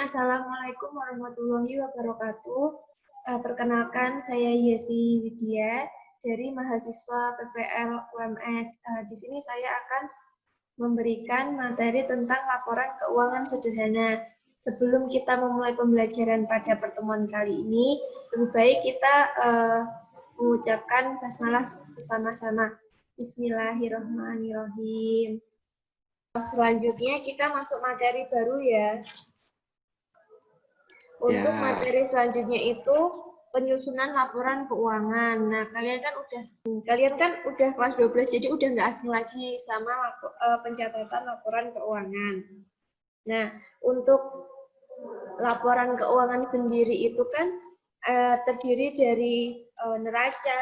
Assalamualaikum warahmatullahi wabarakatuh. Perkenalkan, saya Yesi Widya dari mahasiswa PPL UMS. Di sini saya akan memberikan materi tentang laporan keuangan sederhana. Sebelum kita memulai pembelajaran pada pertemuan kali ini, lebih baik kita mengucapkan basmalah bersama-sama. Bismillahirrahmanirrahim. Selanjutnya kita masuk materi baru ya. Untuk materi selanjutnya itu penyusunan laporan keuangan. Nah, kalian kan udah kelas 12, jadi udah nggak asing lagi sama pencatatan laporan keuangan. Nah, untuk laporan keuangan sendiri itu kan terdiri dari neraca,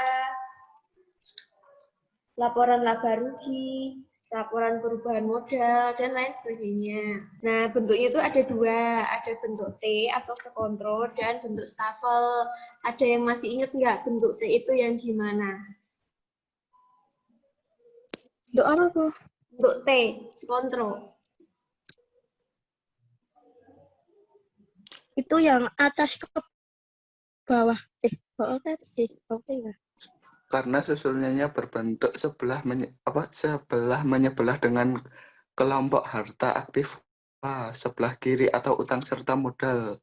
laporan laba rugi, laporan perubahan modal, dan lain sebagainya. Nah, bentuknya itu ada dua, ada bentuk T atau sekontro, dan bentuk stafel. Ada yang masih ingat nggak bentuk T itu yang gimana? Bentuk apa, Bu? Bentuk T, sekontro. Itu yang atas ke bawah. Bawah kan? Oke ya. Karena susunannya berbentuk sebelah menyebelah dengan kelompok harta aktif sebelah kiri atau utang serta modal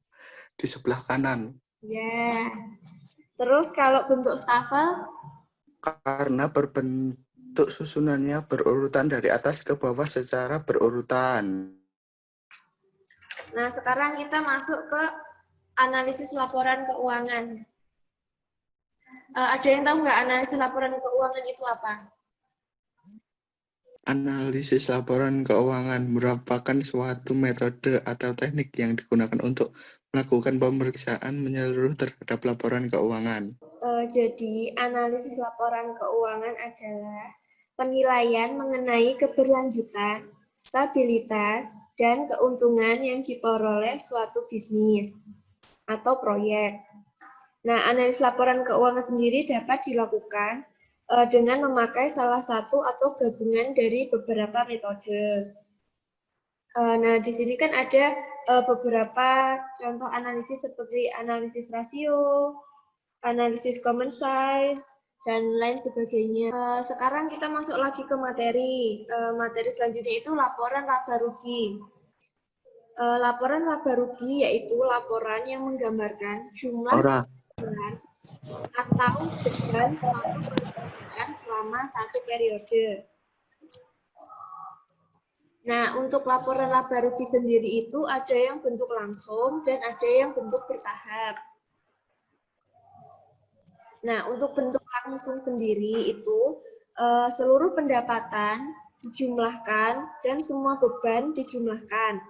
di sebelah kanan. Ya. Terus kalau bentuk stafel? Karena berbentuk susunannya berurutan dari atas ke bawah secara berurutan. Nah, sekarang kita masuk ke analisis laporan keuangan. Ada yang tahu nggak analisis laporan keuangan itu apa? Analisis laporan keuangan merupakan suatu metode atau teknik yang digunakan untuk melakukan pemeriksaan menyeluruh terhadap laporan keuangan. Jadi, analisis laporan keuangan adalah penilaian mengenai keberlanjutan, stabilitas, dan keuntungan yang diperoleh suatu bisnis atau proyek. Nah, analisis laporan keuangan sendiri dapat dilakukan dengan memakai salah satu atau gabungan dari beberapa metode. Nah, di sini kan ada beberapa contoh analisis seperti analisis rasio, analisis common size, dan lain sebagainya. Sekarang kita masuk lagi ke materi. Materi selanjutnya itu laporan laba rugi. Laporan laba rugi yaitu laporan yang menggambarkan jumlah beban atau beban suatu perusahaan selama satu periode. Nah, untuk laporan laba rugi sendiri itu ada yang bentuk langsung dan ada yang bentuk bertahap. Nah, untuk bentuk langsung sendiri itu seluruh pendapatan dijumlahkan dan semua beban dijumlahkan.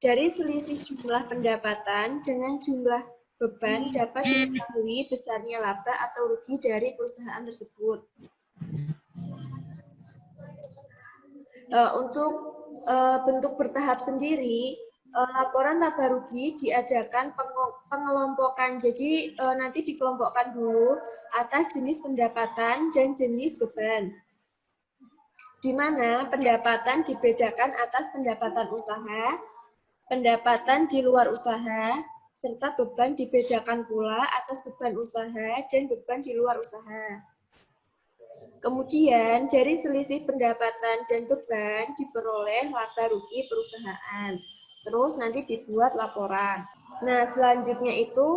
Dari selisih jumlah pendapatan dengan jumlah beban dapat diketahui besarnya laba atau rugi dari perusahaan tersebut. Untuk bentuk bertahap sendiri, laporan laba rugi diadakan pengelompokan. Jadi nanti dikelompokkan dulu atas jenis pendapatan dan jenis beban. Di mana pendapatan dibedakan atas pendapatan usaha, pendapatan di luar usaha, serta beban dibedakan pula atas beban usaha dan beban di luar usaha. Kemudian dari selisih pendapatan dan beban diperoleh laba rugi perusahaan. Terus nanti dibuat laporan. Nah, selanjutnya itu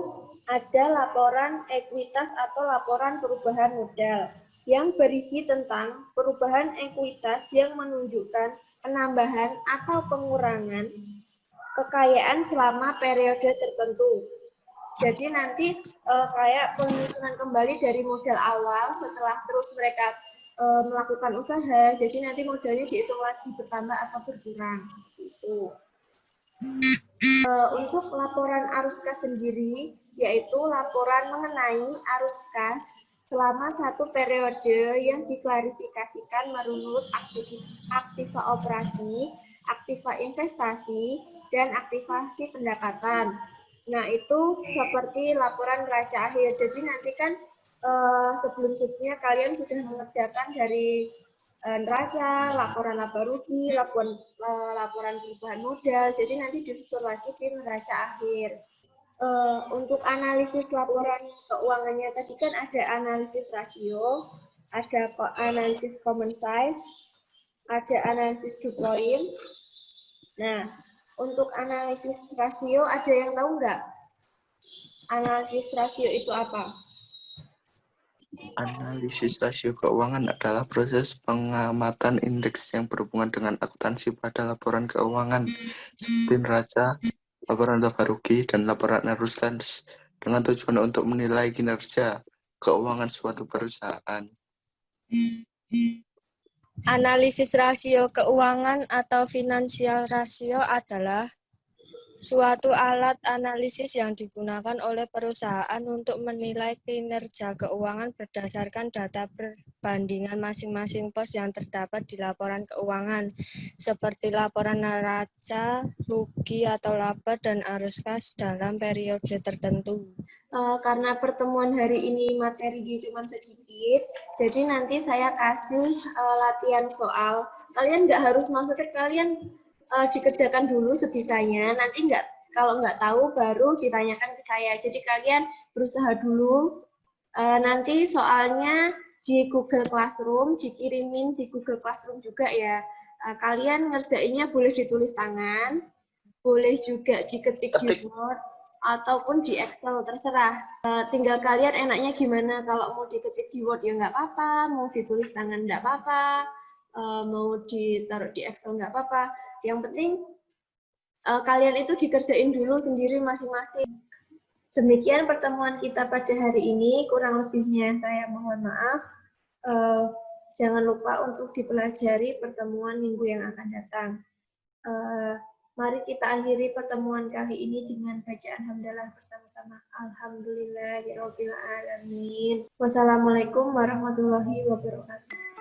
ada laporan ekuitas atau laporan perubahan modal yang berisi tentang perubahan ekuitas yang menunjukkan penambahan atau pengurangan kekayaan selama periode tertentu. Jadi nanti kayak penyusunan kembali dari modal awal setelah terus mereka melakukan usaha, jadi nanti modalnya dihitung lagi bertambah atau berkurang. Itu. Untuk laporan arus kas sendiri, yaitu laporan mengenai arus kas selama satu periode yang diklarifikasikan menurut aktiva operasi, aktiva investasi, dan aktivasi pendapatan. Nah, itu seperti laporan neraca akhir. Jadi nanti kan sebelum-sebelumnya kalian sudah mengerjakan dari neraca, laporan laba rugi, laporan perubahan modal. Jadi nanti disusun lagi di neraca akhir. Untuk analisis laporan keuangannya tadi kan ada analisis rasio, ada analisis common size, ada analisis to point. Nah, untuk analisis rasio ada yang tahu nggak? Analisis rasio itu apa? Analisis rasio keuangan adalah proses pengamatan indeks yang berhubungan dengan akuntansi pada laporan keuangan, seperti neraca, laporan laba rugi, dan laporan arus kas, dengan tujuan untuk menilai kinerja keuangan suatu perusahaan. Analisis rasio keuangan atau finansial rasio adalah suatu alat analisis yang digunakan oleh perusahaan untuk menilai kinerja keuangan berdasarkan data perbandingan masing-masing pos yang terdapat di laporan keuangan, seperti laporan neraca, rugi atau laba, dan arus kas dalam periode tertentu. Karena pertemuan hari ini materinya cuma sedikit, jadi nanti saya kasih latihan soal. Kalian nggak harus, maksudnya kalian dikerjakan dulu sebisanya, nanti kalau nggak tahu baru ditanyakan ke saya. Jadi kalian berusaha dulu, nanti soalnya di Google Classroom, dikirimin di Google Classroom juga ya. Kalian ngerjainnya boleh ditulis tangan, boleh juga diketik di Word, ataupun di Excel, terserah. Tinggal kalian enaknya gimana, kalau mau diketik di Word ya nggak apa-apa, mau ditulis tangan nggak apa-apa, mau ditaruh di Excel nggak apa-apa. Yang penting kalian itu dikerjain dulu sendiri masing-masing. Demikian pertemuan kita pada hari ini, kurang lebihnya saya mohon maaf. Jangan lupa untuk dipelajari pertemuan minggu yang akan datang. Mari kita akhiri pertemuan kali ini dengan bacaan hamdalah bersama-sama. Alhamdulillahirabbil alamin. Wassalamualaikum warahmatullahi wabarakatuh.